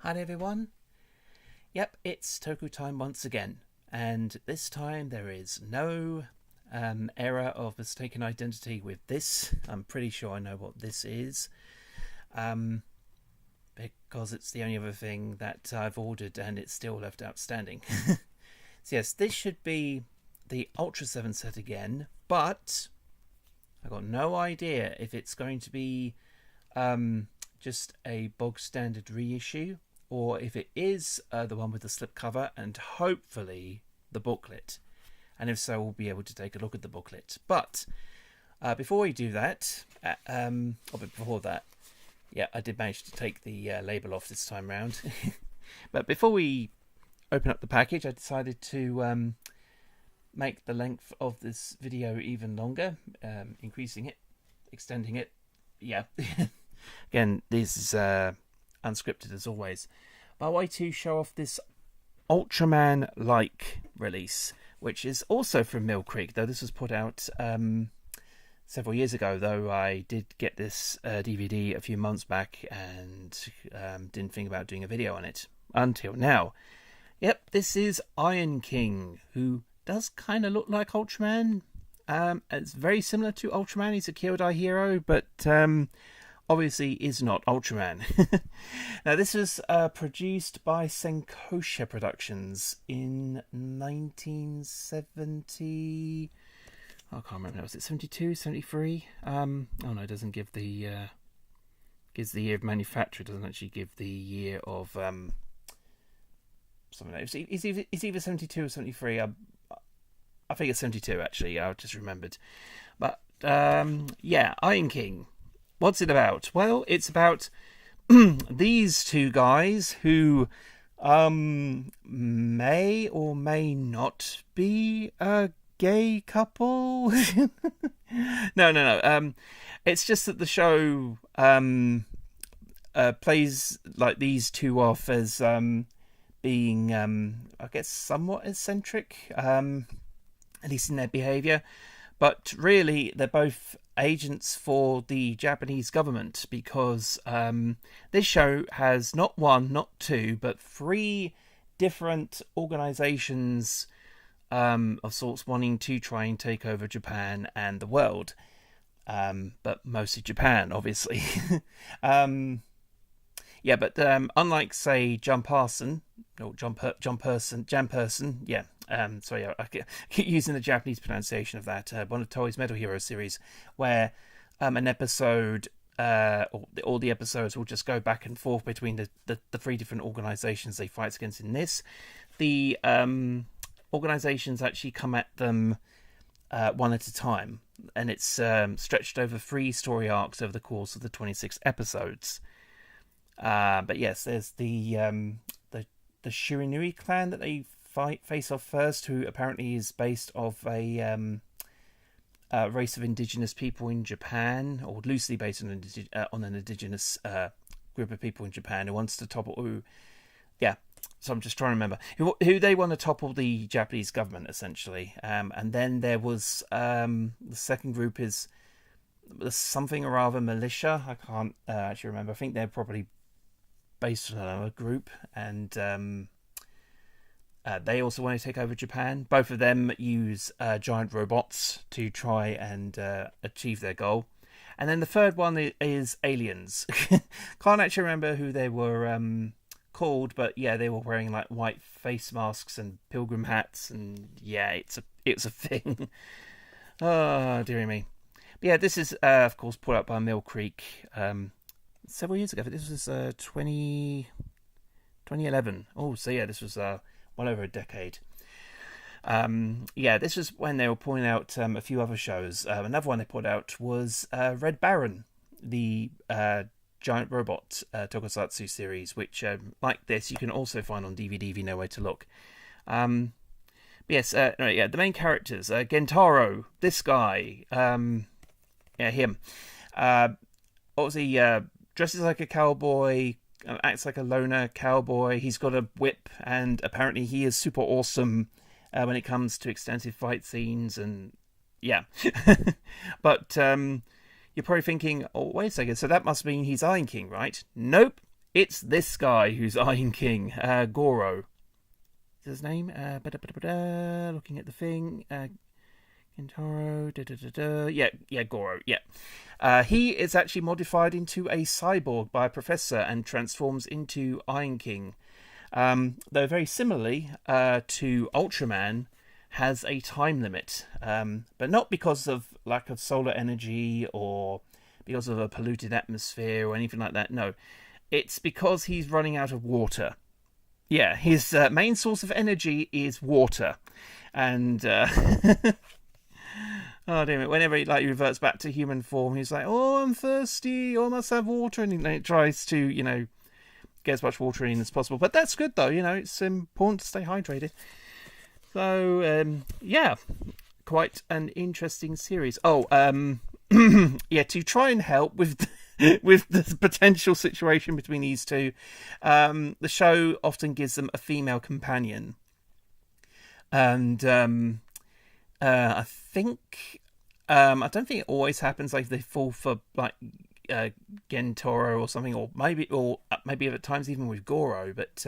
Hi everyone. Yep, it's Toku time once again, and this time there is no error of mistaken identity with this. I'm pretty sure I know what this is, because it's the only other thing that I've ordered and it's still left outstanding. So yes, this should be the Ultraseven set again, but I got no idea if it's going to be just a bog standard reissue, or if it is the one with the slipcover and hopefully the booklet. And if so, we'll be able to take a look at the booklet. But before we do that, before that, yeah, I did manage to take the label off this time round. But before we open up the package, I decided to make the length of this video even longer, increasing it, extending it. Yeah. Again, this is unscripted as always. But I want to show off this Ultraman-like release, which is also from Mill Creek, though this was put out several years ago, though I did get this DVD a few months back and didn't think about doing a video on it until now. Yep, this is Iron King, who does kind of look like Ultraman. It's very similar to Ultraman. He's a Kyodai hero, but obviously is not Ultraman. Now, this was produced by Senkosha Productions in 1970. I can't remember. Was it 72, 73? Oh no, it doesn't give the gives the year of manufacture. It doesn't actually give the year of something else. It's either 72 or 73. I think it's 72 actually. I just remembered. But yeah, Iron King. What's it about? Well, it's about these two guys who may or may not be a gay couple. No. It's just that the show plays like these two off as being, I guess, somewhat eccentric, at least in their behaviour. But really, they're both agents for the Japanese government, because this show has not one, not two, but three different organisations of sorts wanting to try and take over Japan and the world. But mostly Japan, obviously. Yeah, but unlike, say, Jamperson, yeah. Sorry, I keep using the Japanese pronunciation of that. One of Toei's Metal Hero series, where an episode, all the episodes will just go back and forth between the three different organisations they fight against. In this, the organisations actually come at them one at a time, and it's stretched over 3 story arcs over the course of the 26 episodes. But yes, there's the Shiranui clan that they face off first, who apparently is based off a race of indigenous people in Japan, or loosely based on an indigenous group of people in Japan who wants to topple. Yeah, so I'm just trying to remember who they want to topple the Japanese government, essentially. And then there was the second group is something or other militia. I can't actually remember. I think they're probably based on another group, and they also want to take over Japan. Both of them use giant robots to try and achieve their goal. And then the third one is aliens. Can't actually remember who they were called, but yeah, they were wearing like white face masks and pilgrim hats, and yeah, it's a thing. Oh, dearie me. But yeah, this is of course put up by Mill Creek several years ago. This was 2011. Oh, so yeah, this was well over a decade. Yeah, this was when they were pulling out a few other shows. Another one they put out was Red Baron, the giant robot tokusatsu series, which, like this, you can also find on DVD if you know where to look. Yes, yeah, the main characters, Gentaro, this guy, yeah, him. What was he? Dresses like a cowboy, acts like a loner cowboy. He's got a whip, and apparently he is super awesome when it comes to extensive fight scenes, and yeah. But you're probably thinking, oh, wait a second, so that must mean he's Iron King, right? Nope, It's this guy who's Iron King, Goro. Is his name? Looking at the thing. Kentaro. Yeah, Goro. Yeah. He is actually modified into a cyborg by a professor and transforms into Iron King. Though very similarly to Ultraman, has a time limit, but not because of lack of solar energy or because of a polluted atmosphere or anything like that. No, it's because he's running out of water. Yeah, his main source of energy is water, and oh damn it! Whenever he reverts back to human form, he's like, "Oh, I'm thirsty. Oh, I must have water," and he tries to get as much water in as possible. But that's good though. It's important to stay hydrated. So, yeah, quite an interesting series. Oh, yeah, to try and help with with the potential situation between these two, the show often gives them a female companion. And I think, I don't think it always happens, like they fall for, like, Gentoro or something, or maybe at times even with Goro, but,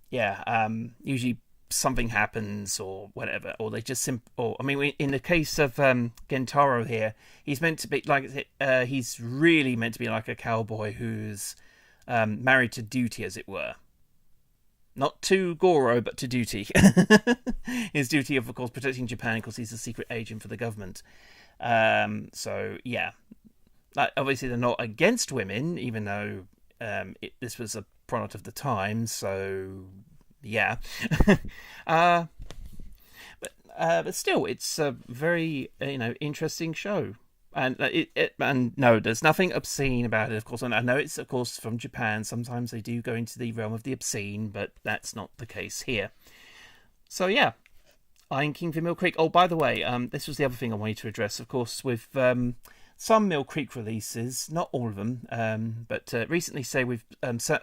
yeah, usually something happens or whatever, or they just in the case of Gentaro here, he's meant to be like he's really meant to be like a cowboy who's married to duty, as it were. Not to Goro, but to duty. His duty of course protecting Japan because he's a secret agent for the government. So yeah, obviously they're not against women, even though this was a product of the time. So yeah. But still, it's a very interesting show, and and no, there's nothing obscene about it. Of course, and I know it's of course from Japan. Sometimes they do go into the realm of the obscene, but that's not the case here. So yeah, Iron King for Mill Creek. Oh, by the way, this was the other thing I wanted to address. Of course, with some Mill Creek releases, not all of them, but recently, say with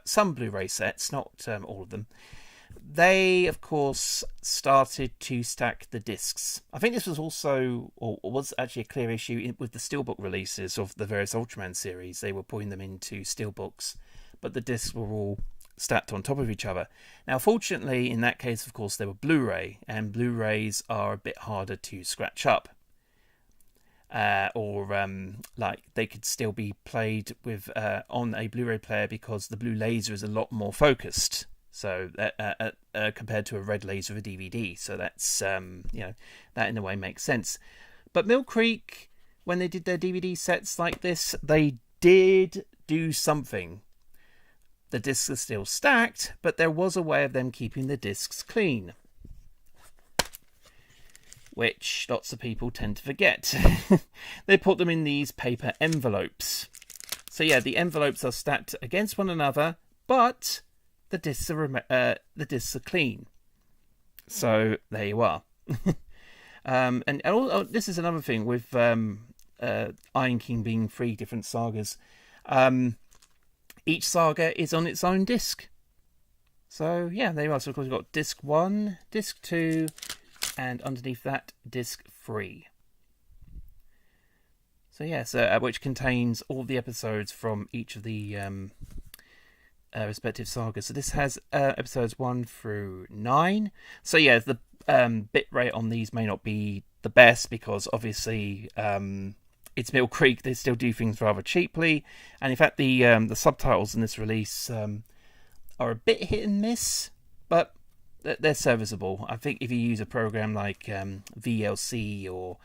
some Blu-ray sets, not all of them. They, of course, started to stack the discs. I think this was also, or was actually a clear issue with the steelbook releases of the various Ultraman series. They were putting them into steelbooks, but the discs were all stacked on top of each other. Now, fortunately, in that case, of course, they were Blu-ray, and Blu-rays are a bit harder to scratch up. Like they could still be played with on a Blu-ray player because the blue laser is a lot more focused. So compared to a red laser of a DVD, so that's that in a way makes sense. But Mill Creek, when they did their DVD sets like this, they did do something. The discs are still stacked, but there was a way of them keeping the discs clean, which lots of people tend to forget. They put them in these paper envelopes. So yeah, the envelopes are stacked against one another, but the discs are clean. So there you are. And this is another thing with Iron King being 3 different sagas. Each saga is on its own disc. So yeah, there you are. So of course you've got disc 1, disc 2, and underneath that disc 3. So yeah, which contains all the episodes from each of the respective sagas. So this has episodes 1 through 9. So yeah, the bit rate on these may not be the best because obviously it's Mill Creek. They still do things rather cheaply, and in fact the subtitles in this release are a bit hit and miss, but they're serviceable. I think if you use a program like VLC or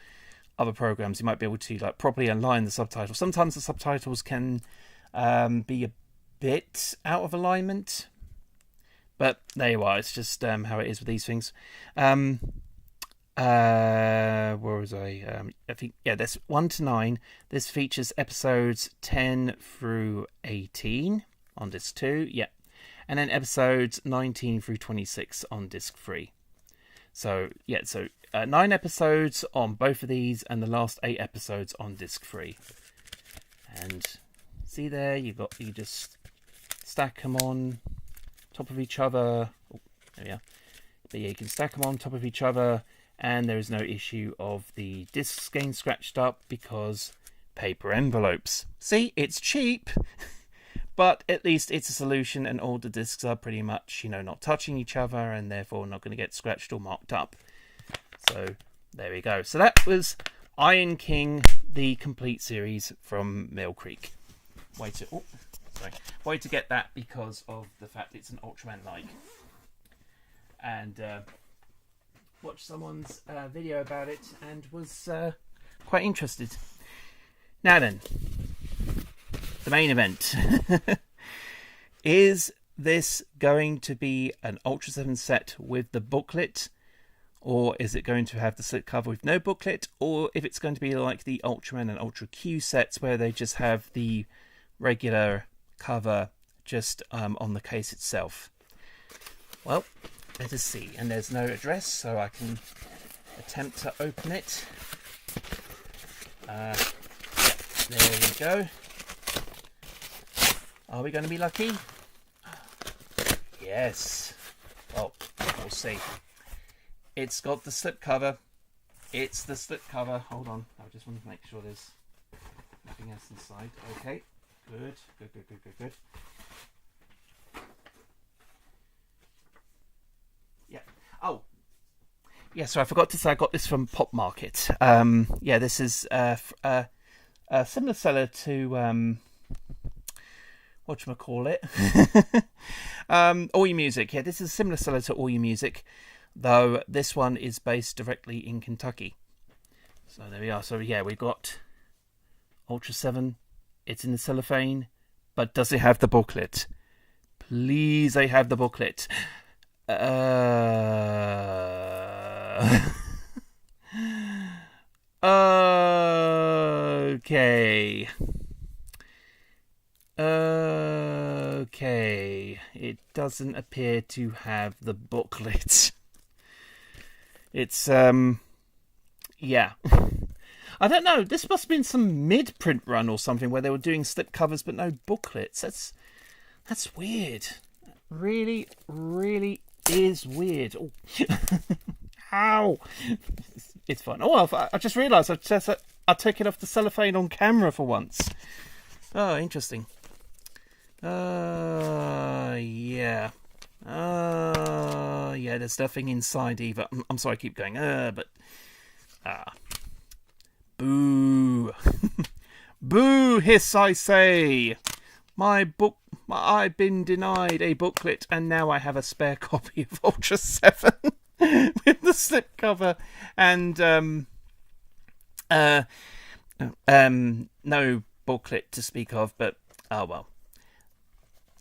other programs, you might be able to properly align the subtitles. Sometimes the subtitles can be a bit out of alignment, but there you are. It's just how it is with these things. Where was I? I think that's 1 to 9. This features episodes 10 through 18 on disc 2. Yeah, and then episodes 19 through 26 on disc 3. So yeah, 9 episodes on both of these, and the last 8 episodes on disc 3. And see there, you just stack them on top of each other. Oh, there we are. But yeah, you can stack them on top of each other, and there is no issue of the discs getting scratched up because paper envelopes. See, it's cheap, But at least it's a solution, and all the discs are pretty much, not touching each other, and therefore not going to get scratched or marked up. So there we go. So that was Iron King, the complete series from Mill Creek. Way to get that because of the fact it's an Ultraman-like. And watched someone's video about it and was quite interested. Now then, the main event. Is this going to be an Ultra 7 set with the booklet? Or is it going to have the slipcover with no booklet? Or if it's going to be like the Ultraman and Ultra Q sets where they just have the regular cover just on the case itself? Well, let us see. And there's no address, so I can attempt to open it. There we go. Are we going to be lucky? Yes. Well, we'll see. It's got the slipcover. It's the slipcover. Hold on. I just want to make sure there's nothing else inside. Okay. Good. Yeah. Oh. Yeah, so I forgot to say I got this from Pop Market. Yeah, this is a similar seller to whatchamacallit? All Your Music. Yeah, this is a similar seller to All Your Music, though this one is based directly in Kentucky. So there we are. So yeah, we've got Ultra 7. It's in the cellophane, but does it have the booklet? Please, they have the booklet. Okay. Okay. It doesn't appear to have the booklet. It's, yeah. I don't know. This must have been some mid-print run or something where they were doing slipcovers but no booklets. That's weird. Really, really is weird. Oh. Ow! It's fine. Oh, I just realised I've taken off the cellophane on camera for once. Oh, interesting. Yeah. Yeah, there's nothing inside either. I'm sorry I keep going, but... Boo. Boo, hiss I say. I've been denied a booklet, and now I have a spare copy of Ultra 7 with the slipcover and no booklet to speak of, but oh well.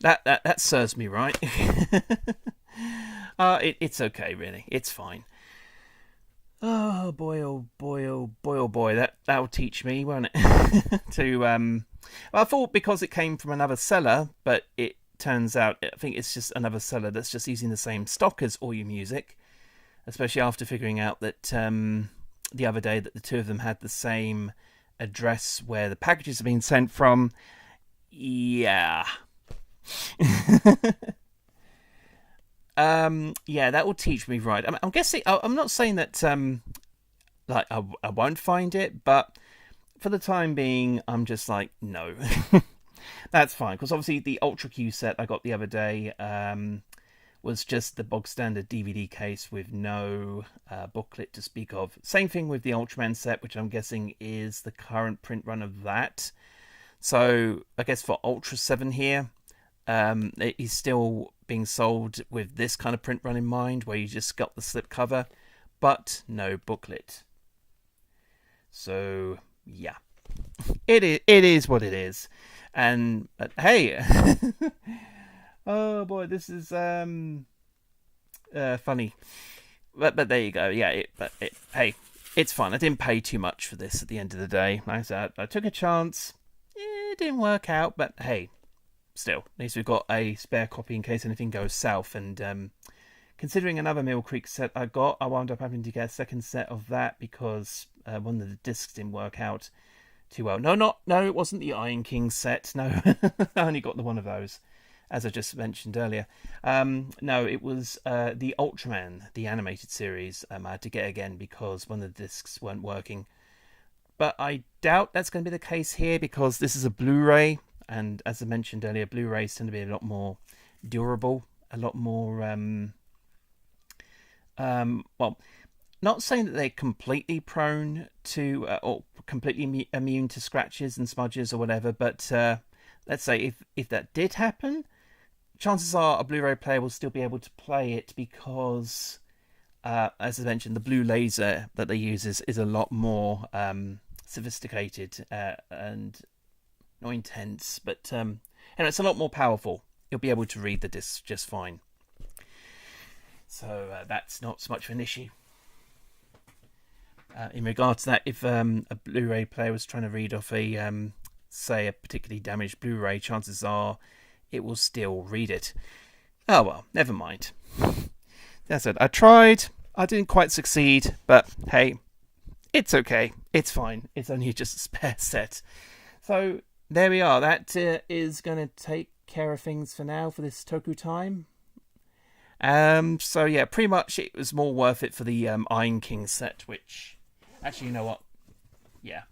That serves me right. It's okay, really. It's fine. Oh boy, oh boy, oh boy, oh boy. That'll teach me, won't it? To well, I thought because it came from another seller, but it turns out I think it's just another seller that's just using the same stock as All Your Music. Especially after figuring out that the other day that the two of them had the same address where the packages have been sent from. Yeah. Yeah, that will teach me right. I'm guessing. I'm not saying that like I won't find it, but for the time being, I'm just like no. That's fine, because obviously the Ultra Q set I got the other day was just the bog standard DVD case with no booklet to speak of. Same thing with the Ultraman set, which I'm guessing is the current print run of that. So I guess for Ultra 7 here, it is still being sold with this kind of print run in mind, where you just got the slipcover, but no booklet. So yeah, it is what it is. And hey, oh boy, this is funny, but there you go. Yeah, hey, it's fine. I didn't pay too much for this at the end of the day. Like I said, I took a chance. It didn't work out, but hey, still, at least we've got a spare copy in case anything goes south. And considering another Mill Creek set I got, I wound up having to get a second set of that because one of the discs didn't work out too well. No, it wasn't the Iron King set. No, I only got the one of those, as I just mentioned earlier. No, it was the Ultraman, the animated series. I had to get again because one of the discs weren't working. But I doubt that's going to be the case here because this is a Blu-ray. and as I mentioned earlier, Blu-rays tend to be a lot more durable, a lot more well, not saying that they're completely prone to or completely immune to scratches and smudges or whatever, but let's say if that did happen, chances are a Blu-ray player will still be able to play it because, as I mentioned, the blue laser that they use is a lot more sophisticated and not intense, but and it's a lot more powerful. You'll be able to read the discs just fine. So that's not so much of an issue. In regards to that, if a Blu-ray player was trying to read off a, say, a particularly damaged Blu-ray, chances are it will still read it. Oh well, never mind. That's it. I tried. I didn't quite succeed, but hey, it's okay. It's fine. It's only just a spare set. So there we are. That is going to take care of things for now for this Toku time. So yeah, pretty much it was more worth it for the Iron King set, which actually, you know what? Yeah,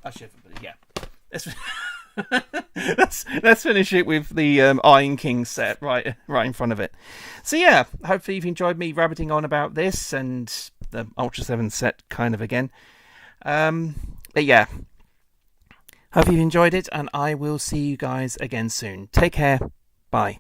I should have, but yeah. Let's finish it with the Iron King set right in front of it. So yeah, hopefully you've enjoyed me rabbiting on about this and the Ultraseven set kind of again. But yeah, hope you've enjoyed it, and I will see you guys again soon. Take care. Bye.